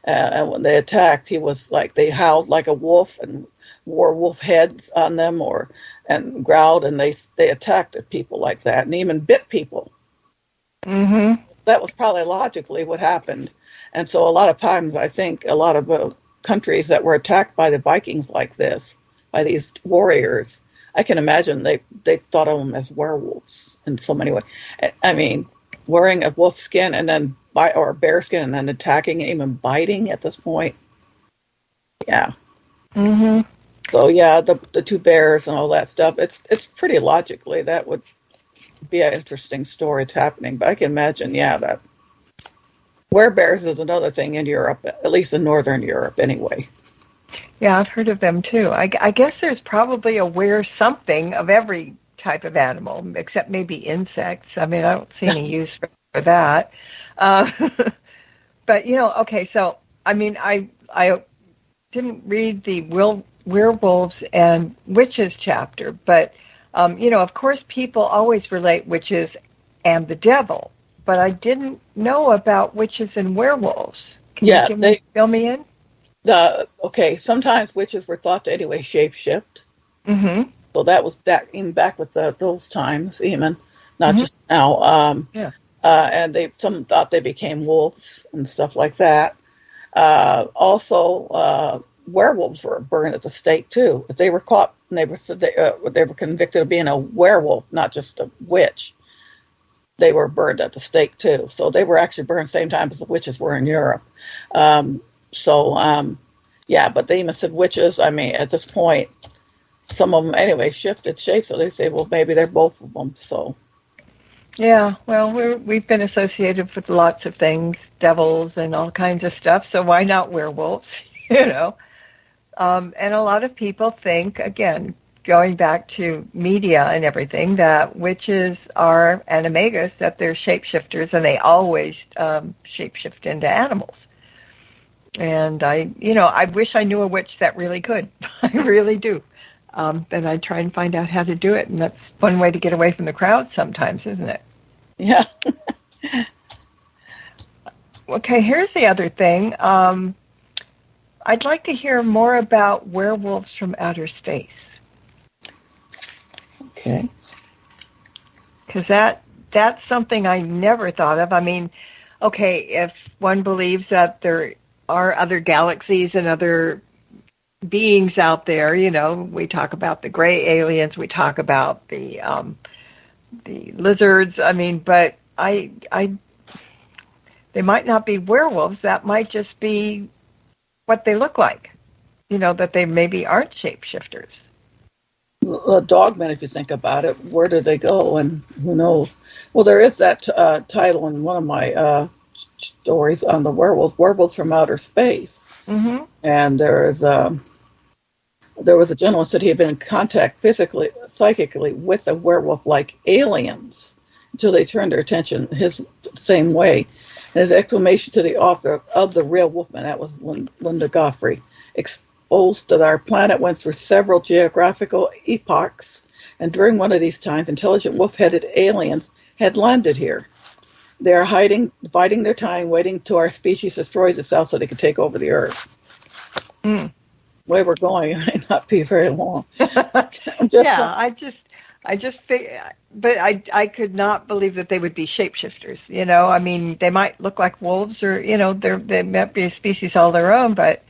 And when they attacked, he was like, they howled like a wolf and wore wolf heads on them and growled, and they attacked people like that and even bit people. Mm-hmm. That was probably logically what happened. And so a lot of times, I think a lot of countries that were attacked by the Vikings like this, by these warriors, I can imagine they thought of them as werewolves in so many ways. I mean, wearing a wolf skin and then or a bear skin and then attacking, even biting at this point. Yeah. Mm-hmm. So yeah, the 2 bears and all that stuff. It's pretty logically that would be an interesting story happening. But I can imagine, that werebears is another thing in Europe, at least in Northern Europe, anyway. Yeah, I've heard of them too. I guess there's probably a were something of every type of animal, except maybe insects. I mean, I don't see any use for that. But okay. So I mean, I didn't read the werewolves and witches chapter, but of course, people always relate witches and the devil. but I didn't know about witches and werewolves. Can Yeah, you fill me in? Sometimes witches were thought to anyway shapeshift. Mm-hmm. So that was that even back with those times, even not Mhm. just now. Yeah. And some thought they became wolves and stuff like that. Also, werewolves were burned at the stake too. If they were caught, and they were convicted of being a werewolf, not just a witch. They were burned at the stake too. So they were actually burned same time as the witches were in Europe. Yeah, but they even said witches. I mean, at this point, some of them anyway shifted shape, so they say, well, maybe they're both of them. So Yeah, well, we've been associated with lots of things, devils and all kinds of stuff, so why not werewolves, you know? And a lot of people think, again, going back to media and everything, that witches are animagus, that they're shapeshifters, and they always shapeshift into animals. And I wish I knew a witch that really could. I really do. Then I try and find out how to do it, and that's one way to get away from the crowd sometimes, isn't it? yeah. Okay, here's the other thing. I'd like to hear more about werewolves from outer space. Okay. Because that's something I never thought of. I mean, okay, if one believes that there are other galaxies and other beings out there, we talk about the gray aliens, we talk about the lizards. I mean, but they might not be werewolves. That might just be what they look like. That they maybe aren't shapeshifters. Dogmen, if you think about it, where did they go, and who knows? Well, there is that title in one of my stories on the werewolves from outer space. Mm-hmm. And there was a gentleman said he had been in contact psychically with a werewolf-like aliens until they turned their attention his same way. And his exclamation to the author of The Real Wolfman, that was Linda Goffrey, exposed that our planet went through several geographical epochs, and during one of these times, intelligent wolf-headed aliens had landed here. They are biding their time, waiting till our species destroys itself so they can take over the Earth. Mm. The way we're going, it may not be very long. I just figured, but I could not believe that they would be shapeshifters. I mean, they might look like wolves, or they might be a species all their own, but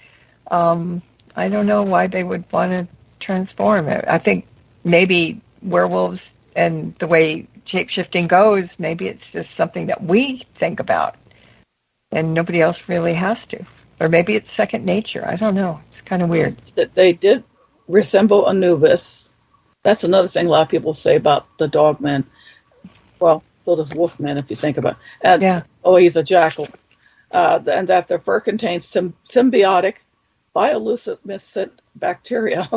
I don't know why they would want to transform it. I think maybe werewolves and the way shapeshifting goes, maybe it's just something that we think about, and nobody else really has to, or maybe it's second nature. I don't know. It's kind of weird. That they did resemble Anubis. That's another thing a lot of people say about the Dogmen. Well, so does Wolfman, if you think about it. Yeah. Oh, he's a jackal. And that their fur contains symbiotic, bioluminescent bacteria,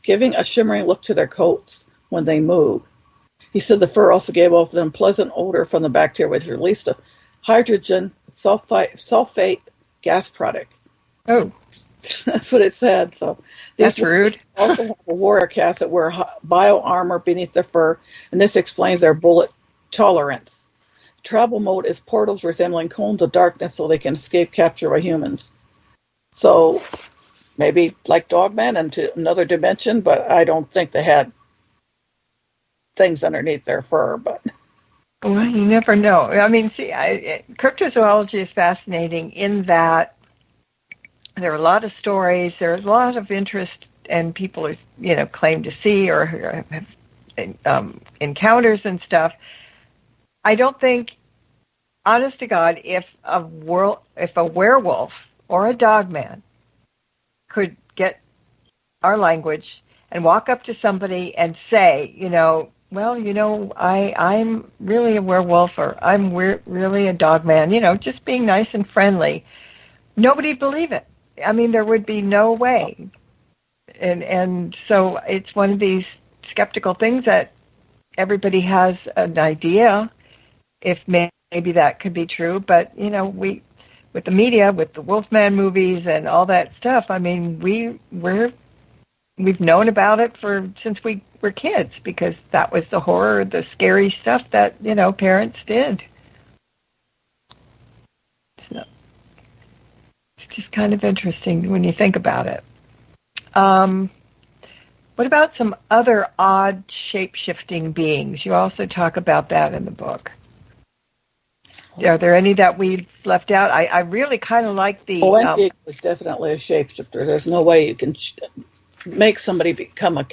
giving a shimmering look to their coats when they move. He said the fur also gave off an unpleasant odor from the bacteria, which released a hydrogen sulfate gas product. Oh. That's what it said. So that's rude. Also have a warrior caste that wear bio armor beneath their fur, and this explains their bullet tolerance. Travel mode is portals resembling cones of darkness so they can escape capture by humans. So maybe like Dogmen into another dimension, but I don't think they had things underneath their fur. But well, you never know. I mean, see, cryptozoology is fascinating in that there are a lot of stories, there's a lot of interest, and people are, claim to see or have encounters and stuff. I don't think, honest to God, if a werewolf or a dogman could get our language and walk up to somebody and say, I'm really a werewolf, or I'm really a dogman, just being nice and friendly, nobody'd believe it. I mean, there would be no way. And so it's one of these skeptical things that everybody has an idea if maybe that could be true. But, we, with the media, with the Wolfman movies and all that stuff, I mean, we've known about it since we were kids, because that was the horror, the scary stuff that, parents did. just kind of interesting when you think about it. What about some other odd shape-shifting beings? You also talk about that in the book. Are there any that we left out? I really kind of like the... Wendigo is definitely a shapeshifter. There's no way you can make somebody become a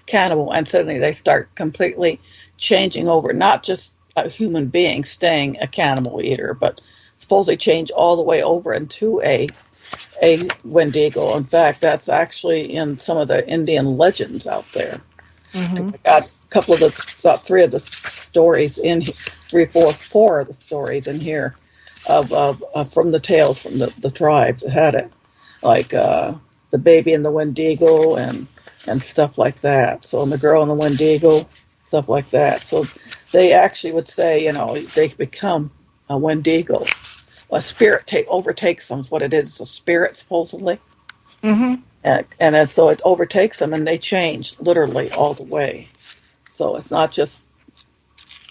cannibal and suddenly they start completely changing over, not just a human being staying a cannibal eater, but suppose they change all the way over into a Wendigo. In fact, that's actually in some of the Indian legends out there. Mm-hmm. I got about three of the stories in four of the stories in here of from the tales from the tribes that had it, like the baby in the Wendigo and stuff like that. So, and the girl in the Wendigo, stuff like that. So they actually would say, they become a Wendigo. A spirit overtakes them is what it is. A spirit, supposedly. Mm-hmm. And so it overtakes them, and they change literally all the way. So it's not just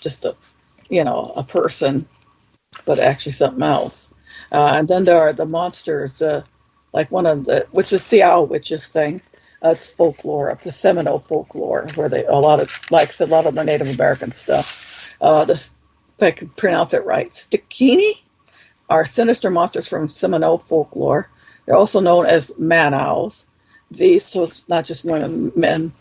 a person, but actually something else. And then there are the monsters, like one of the, which is the owl witches thing. It's folklore, of the Seminole folklore, where a lot of the Native American stuff. If I can pronounce it right, Kinney are sinister monsters from Seminole folklore. They're also known as man owls. So it's not just women, men.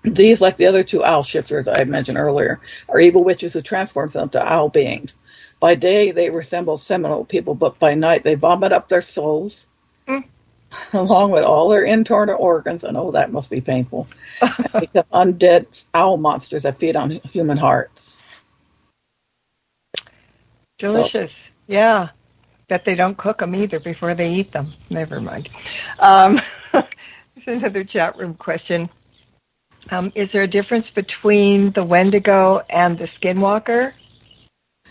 These, like the other two owl shifters I mentioned earlier, are evil witches who transform themselves to owl beings. By day, they resemble Seminole people, but by night, they vomit up their souls, along with all their internal organs, and that must be painful, and become undead owl monsters that feed on human hearts. Delicious. So. Yeah. Bet they don't cook them either before they eat them. Never mind. There's another chat room question. Is there a difference between the Wendigo and the skinwalker?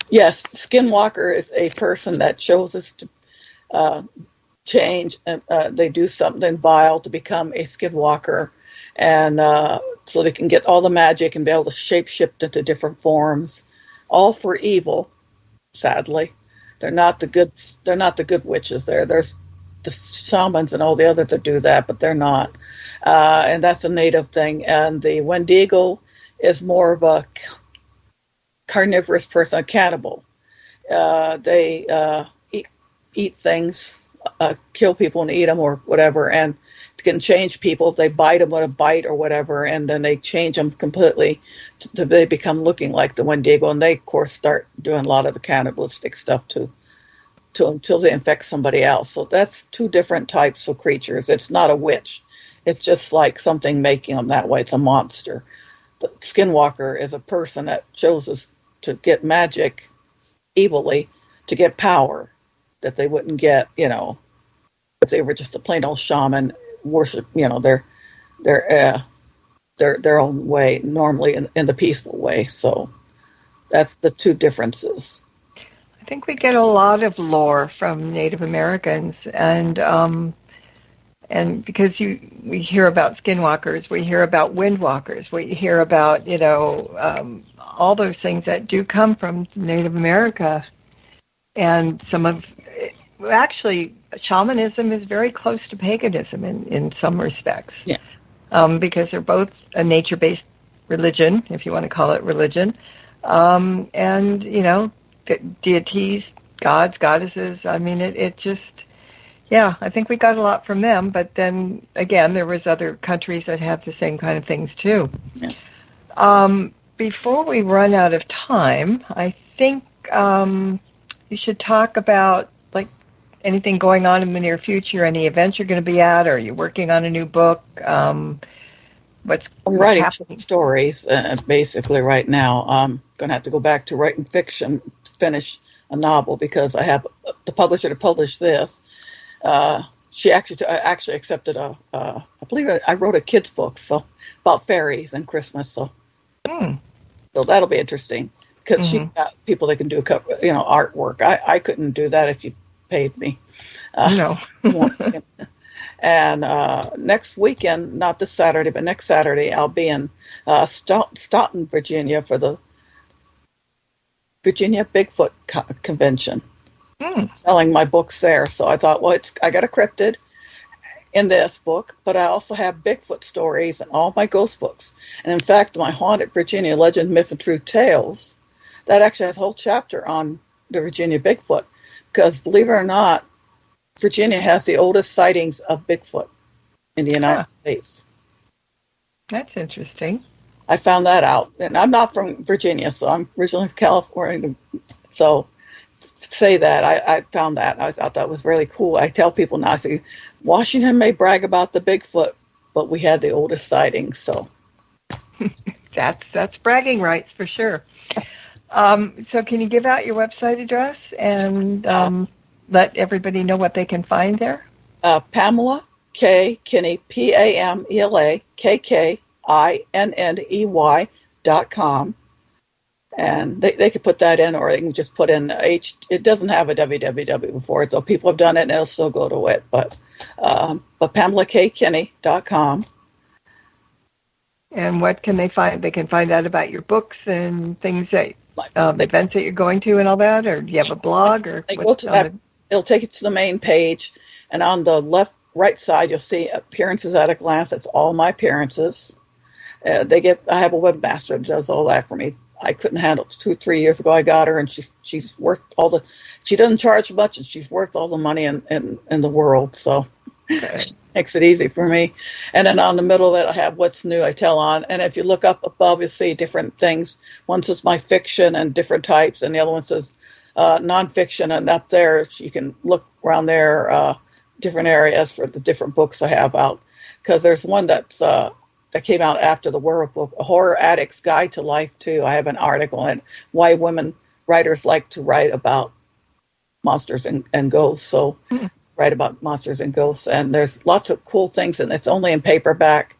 Yes, skinwalker is a person that chooses to change. They do something vile to become a skinwalker, and so they can get all the magic and be able to shapeshift into different forms, all for evil. Sadly, they're not the good witches. There's the shamans and all the others that do that, but they're not. And that's a native thing. And the Wendigo is more of a carnivorous person, a cannibal. They eat things, kill people and eat them or whatever, and can change people. They bite them with a bite or whatever, and then they change them completely to they become looking like the Wendigo, and they, of course, start doing a lot of the cannibalistic stuff too. Until they infect somebody else. So that's two different types of creatures. It's not a witch. It's just like something making them that way. It's a monster. The skinwalker is a person that chooses to get magic evilly to get power that they wouldn't get, if they were just a plain old shaman, worship, their own way, normally in the peaceful way. So that's the two differences. I think we get a lot of lore from Native Americans, and because we hear about skinwalkers, we hear about windwalkers, we hear about all those things that do come from Native America, and actually shamanism is very close to paganism in some respects. Yeah. Because they're both a nature-based religion, if you want to call it religion, and deities, gods, goddesses. I mean, it just, I think we got a lot from them. But then again, there was other countries that have the same kind of things too. Yeah. Before we run out of time, I think you should talk about anything going on in the near future, any events you're going to be at, or are you working on a new book? What's writing happening? Stories, basically right now. I'm going to have to go back to writing fiction to finish a novel because I have the publisher to publish this. She actually accepted I believe I wrote a kid's book about fairies and Christmas. So that'll be interesting because she got people that can do artwork. I couldn't do that if you paid me. No. And next weekend, not this Saturday, but next Saturday, I'll be in Stoughton, Virginia for the Virginia Bigfoot Convention. selling my books there. So I thought, well, I got a cryptid in this book, but I also have Bigfoot stories and all my ghost books. And in fact, my Haunted Virginia Legend, Myth, and Truth Tales, that actually has a whole chapter on the Virginia Bigfoot. Because believe it or not, Virginia has the oldest sightings of Bigfoot in the United States. That's interesting. I found that out. And I'm not from Virginia, so I'm originally from California. So say that. I found that. I thought that was really cool. I tell people now, I say, Washington may brag about the Bigfoot, but we had the oldest sightings. So that's bragging rights for sure. So can you give out your website address and let everybody know what they can find there? Pamela K. Kinney, PamelaKinney.com. And they could put that in, or they can just put in it doesn't have a www before it, though. People have done it, and it'll still go to it. But PamelaKinney.com. And what can they find? They can find out about your books and things that events that you're going to and all that, or do you have a blog? Or they go to that. It'll take you to the main page, and on the right side, you'll see appearances at a glance. That's all my appearances. I have a webmaster that does all that for me. I couldn't handle it 2-3 years ago. I got her, and she's worked she doesn't charge much, and she's worth all the money in the world. So makes it easy for me. And then on the middle of it, I have what's new I tell on. And if you look up above, you'll see different things. One says my fiction and different types, and the other one says nonfiction. And up there, you can look around there, different areas for the different books I have out. Because there's one that came out after the Werewolf book, A Horror Addict's Guide to Life, too. I have an article on why women writers like to write about monsters and ghosts. So write about monsters and ghosts. And there's lots of cool things, and it's only in paperback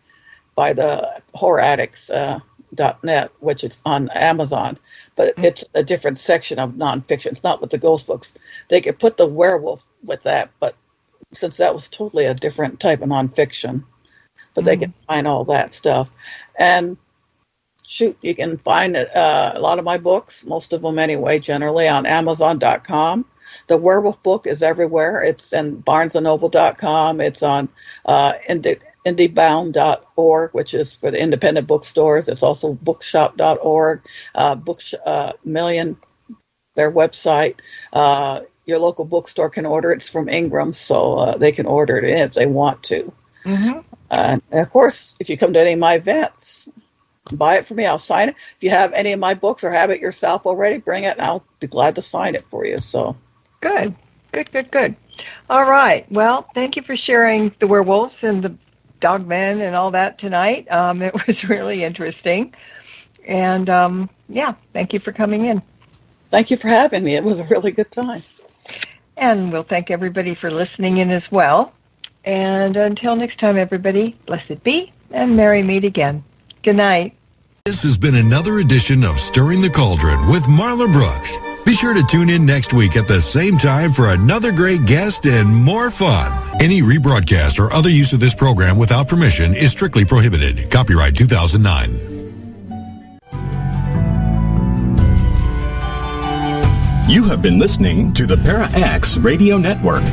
by the horroraddicts.net, which is on Amazon. But it's a different section of nonfiction. It's not with the ghost books. They could put the werewolf with that, but since that was totally a different type of nonfiction. But they can find all that stuff. And you can find a lot of my books, most of them anyway, generally on Amazon.com. The werewolf book is everywhere. It's in BarnesandNoble.com. It's on indiebound.org, which is for the independent bookstores. It's also bookshop.org, Million, their website. Your local bookstore can order it. It's from Ingram, so they can order it in if they want to. And of course, if you come to any of my events, buy it for me. I'll sign it. If you have any of my books or have it yourself already, bring it, and I'll be glad to sign it for you. So good. All right. Well, thank you for sharing the werewolves and the dogmen and all that tonight. It was really interesting. And, thank you for coming in. Thank you for having me. It was a really good time. And we'll thank everybody for listening in as well. And until next time, everybody, blessed be, and merry meet again. Good night. This has been another edition of Stirring the Cauldron with Marla Brooks. Be sure to tune in next week at the same time for another great guest and more fun. Any rebroadcast or other use of this program without permission is strictly prohibited. Copyright 2009. You have been listening to the Para X Radio Network.